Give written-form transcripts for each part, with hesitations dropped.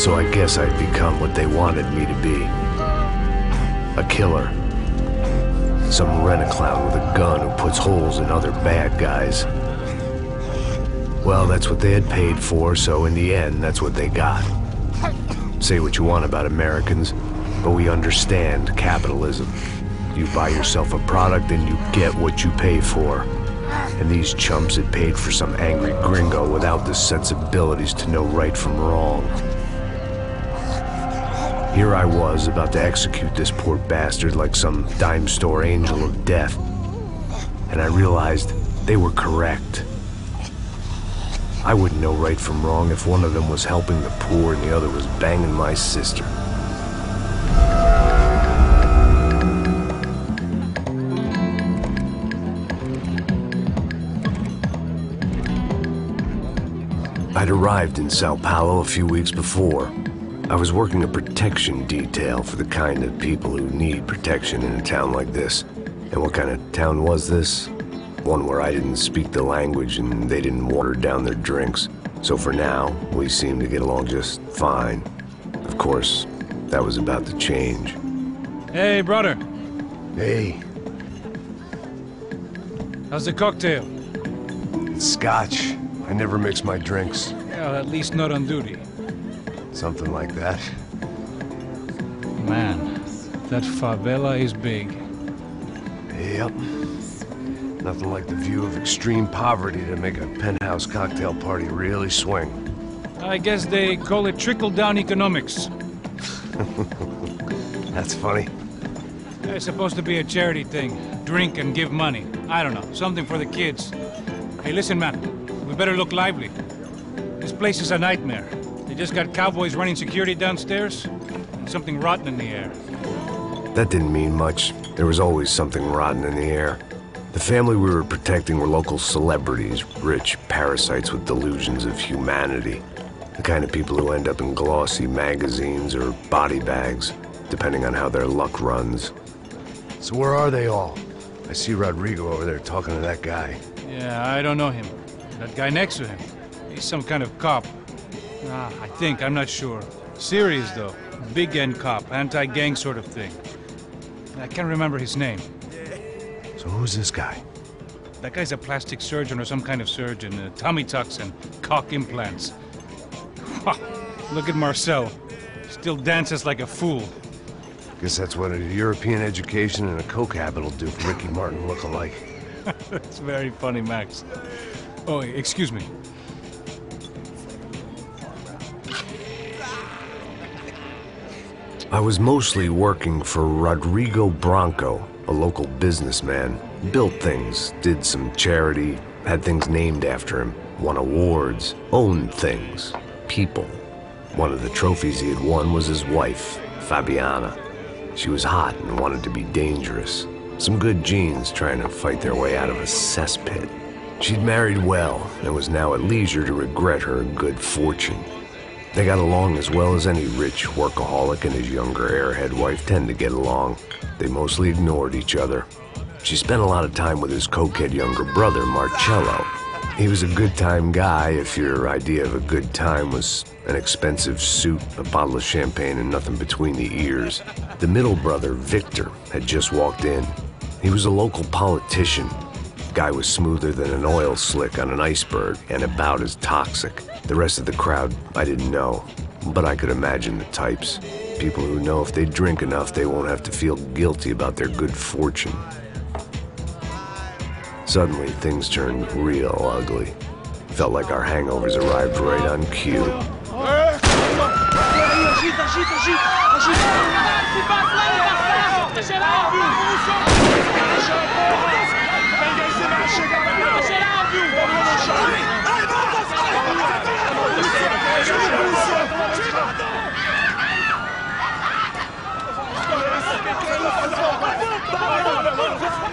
So I guess I'd become what they wanted me to be. A killer. Some rent-a-clown with a gun who puts holes in other bad guys. Well, that's what they had paid for, so in the end, that's what they got. Say what you want about Americans, but we understand capitalism. You buy yourself a product and you get what you pay for. And these chumps had paid for some angry gringo without the sensibilities to know right from wrong. Here I was, about to execute this poor bastard like some dime store angel of death. And I realized they were correct. I wouldn't know right from wrong if one of them was helping the poor and the other was banging my sister. I'd arrived in Sao Paulo a few weeks before. I was working a protection detail for the kind of people who need protection in a town like this. And what kind of town was this? One where I didn't speak the language and they didn't water down their drinks. So for now, we seemed to get along just fine. Of course, that was about to change. Hey, brother. Hey. How's the cocktail? It's scotch. I never mix my drinks. Well, at least not on duty. Something like that. Man, that favela is big. Yep. Nothing like the view of extreme poverty to make a penthouse cocktail party really swing. I guess they call it trickle-down economics. That's funny. It's supposed to be a charity thing. Drink and give money. I don't know, something for the kids. Hey, listen, man. We better look lively. This place is a nightmare. They just got cowboys running security downstairs, and something rotten in the air. That didn't mean much. There was always something rotten in the air. The family we were protecting were local celebrities, rich parasites with delusions of humanity. The kind of people who end up in glossy magazines or body bags, depending on how their luck runs. So where are they all? I see Rodrigo over there talking to that guy. Yeah, I don't know him. That guy next to him, he's some kind of cop. I think, I'm not sure. Serious, though. Big N cop, anti-gang sort of thing. I can't remember his name. So who's this guy? That guy's a plastic surgeon or some kind of surgeon. Tummy tucks and cock implants. Look at Marcel. Still dances like a fool. Guess that's what a European education and a coke habit will do for Ricky Martin look-alike. That's very funny, Max. Oh, excuse me. I was mostly working for Rodrigo Branco, a local businessman. Built things, did some charity, had things named after him, won awards, owned things, people. One of the trophies he had won was his wife, Fabiana. She was hot and wanted to be dangerous. Some good genes trying to fight their way out of a cesspit. She'd married well and was now at leisure to regret her good fortune. They got along as well as any rich workaholic and his younger airhead wife tend to get along. They mostly ignored each other. She spent a lot of time with his cokehead younger brother, Marcello. He was a good-time guy if your idea of a good time was an expensive suit, a bottle of champagne, and nothing between the ears. The middle brother, Victor, had just walked in. He was a local politician. Guy was smoother than an oil slick on an iceberg and about as toxic. The rest of the crowd, I didn't know, but I could imagine the types. People who know if they drink enough, they won't have to feel guilty about their good fortune. Suddenly, things turned real ugly. Felt like our hangovers arrived right on cue.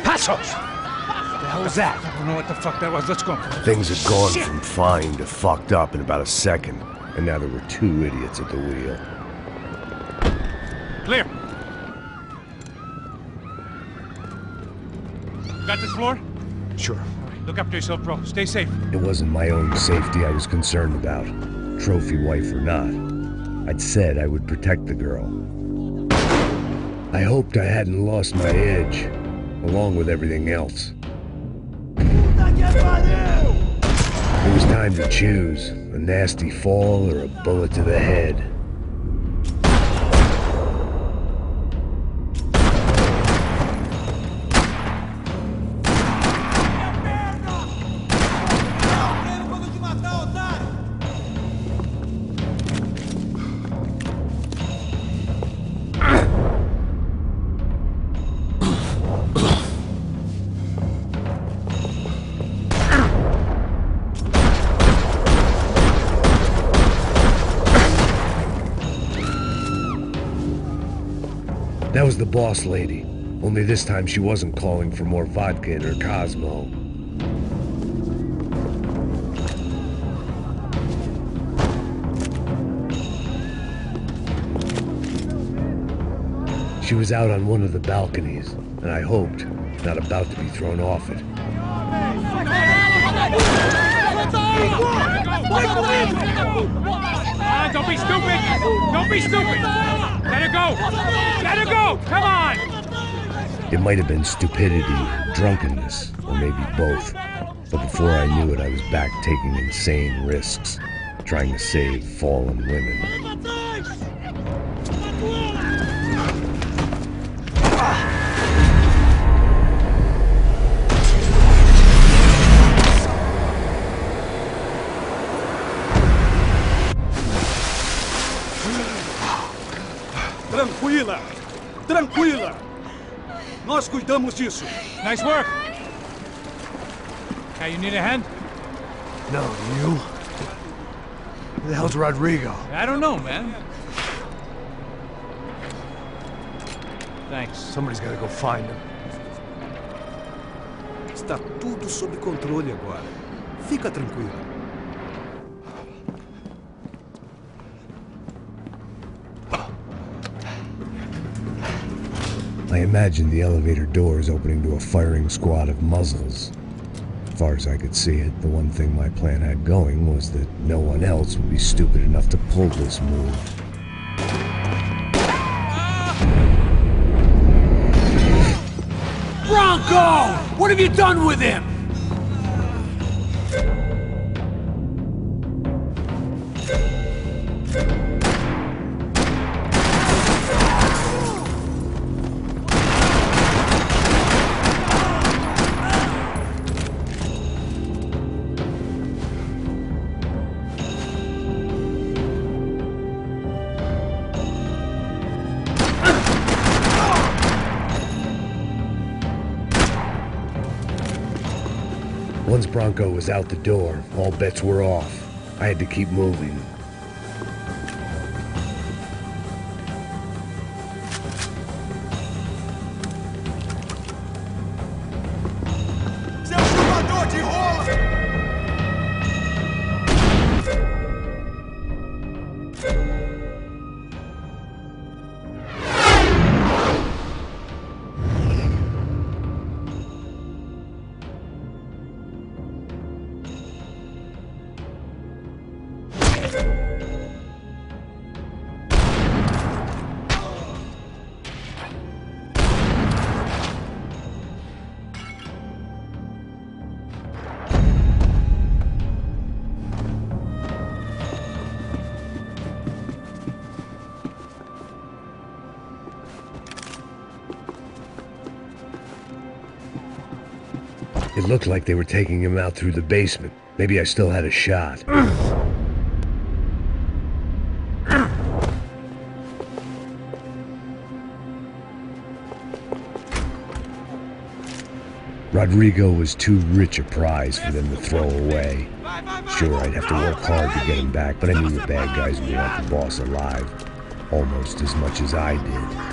Passos! What the hell was that? I don't know what the fuck that was. Let's go. Things had gone from fine to fucked up in about a second, and now there were two idiots at the wheel. Clear. Got this floor? Sure. All right, look after yourself, bro. Stay safe. It wasn't my own safety I was concerned about, trophy wife or not. I'd said I would protect the girl. I hoped I hadn't lost my edge, along with everything else. It was time to choose, a nasty fall or a bullet to the head. That was the boss lady, only this time she wasn't calling for more vodka in her Cosmo. She was out on one of the balconies, and I hoped not about to be thrown off it. Don't be stupid! Don't be stupid! Let her go! Let her go! Come on! It might have been stupidity, drunkenness, or maybe both. But before I knew it, I was back taking insane risks, trying to save fallen women. Tranquila! Tranquila! Nós cuidamos disso. Nice work! Hey, you need a hand? No, you? Who the hell's Rodrigo? I don't know, man. Thanks. Somebody's gotta go find him. Está tudo sob controle agora. Fica tranquila. I imagined the elevator doors opening to a firing squad of muzzles. As far as I could see it, the one thing my plan had going was that no one else would be stupid enough to pull this move. Bronco! What have you done with him? Once Bronco was out the door, all bets were off. I had to keep moving. It looked like they were taking him out through the basement. Maybe I still had a shot. Rodrigo was too rich a prize for them to throw away. Sure, I'd have to work hard to get him back, but I knew the bad guys would want the boss alive. Almost as much as I did.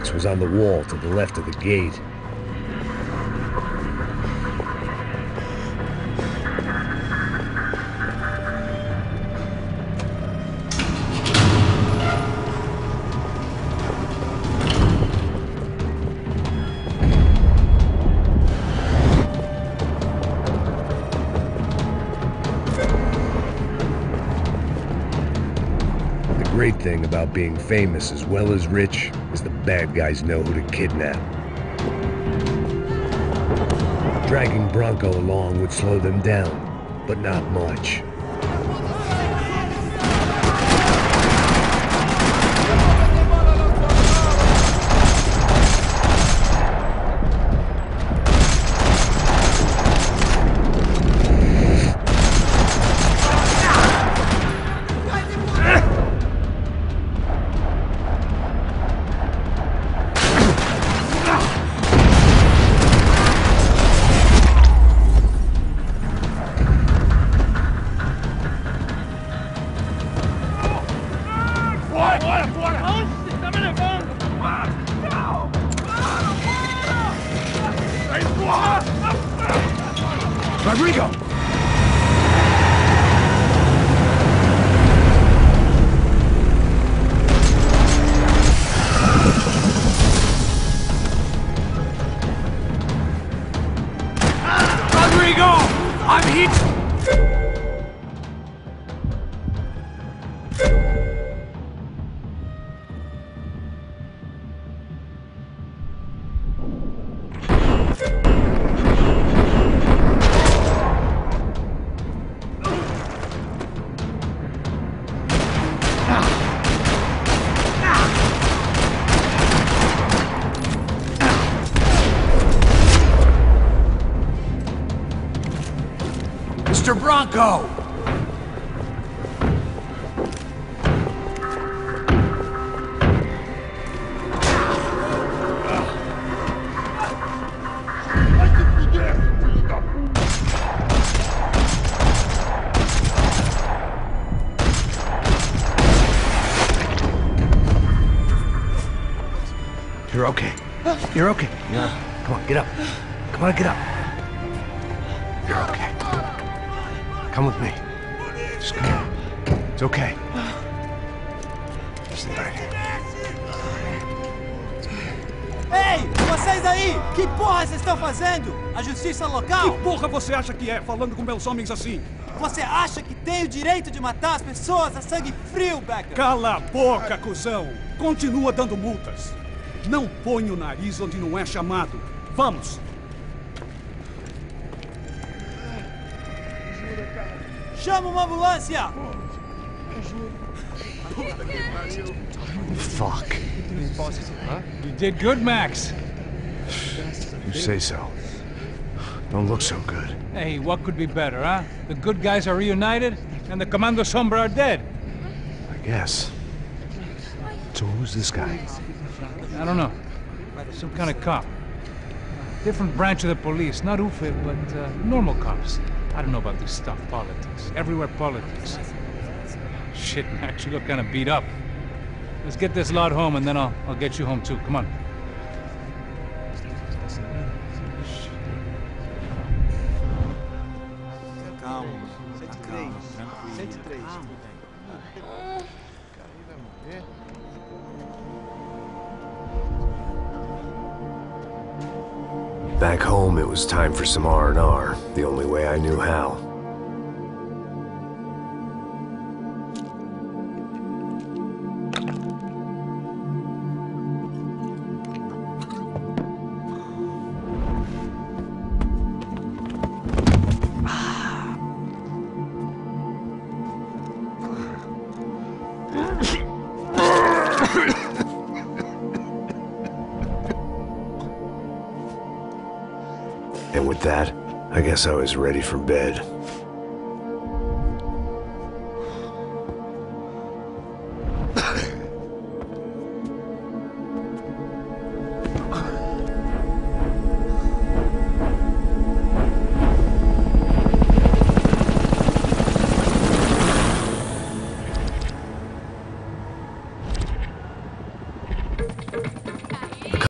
box was on the wall to the left of the gate. The great thing about being famous as well as rich is the bad guys know who to kidnap. Dragging Bronco along would slow them down, but not much. Rodrigo! Rodrigo! I'm hit! Mr. Bronco! You're okay. You're okay. Yeah. Come on, get up. Come on, get up. You're okay. Come with me. Just come. It's okay. Stay right here. Ei, vocês aí! Que porra vocês estão fazendo? A justiça local? Que porra você acha que é, falando com belos homens assim? Você acha que tem o direito de matar as pessoas a sangue frio, Becker? Cala a boca, cuzão! Continua dando multas. Não põe o nariz onde não é chamado. Vamos! Chama uma ambulância! Fuck. You did good, Max. You say so. Don't look so good. Hey, what could be better, huh? The good guys are reunited, and the Commando Sombra are dead. I guess. So who's this guy? I don't know. Some kind of cop. Different branch of the police. Not UFE, but normal cops. I don't know about this stuff, politics. Everywhere politics. Shit, Max, you look kind of beat up. Let's get this lot home, and then I'll get you home too. Come on. Calma, calma. 103. Back home, it was time for some R&R, the only way I knew how. And with that, I guess I was ready for bed.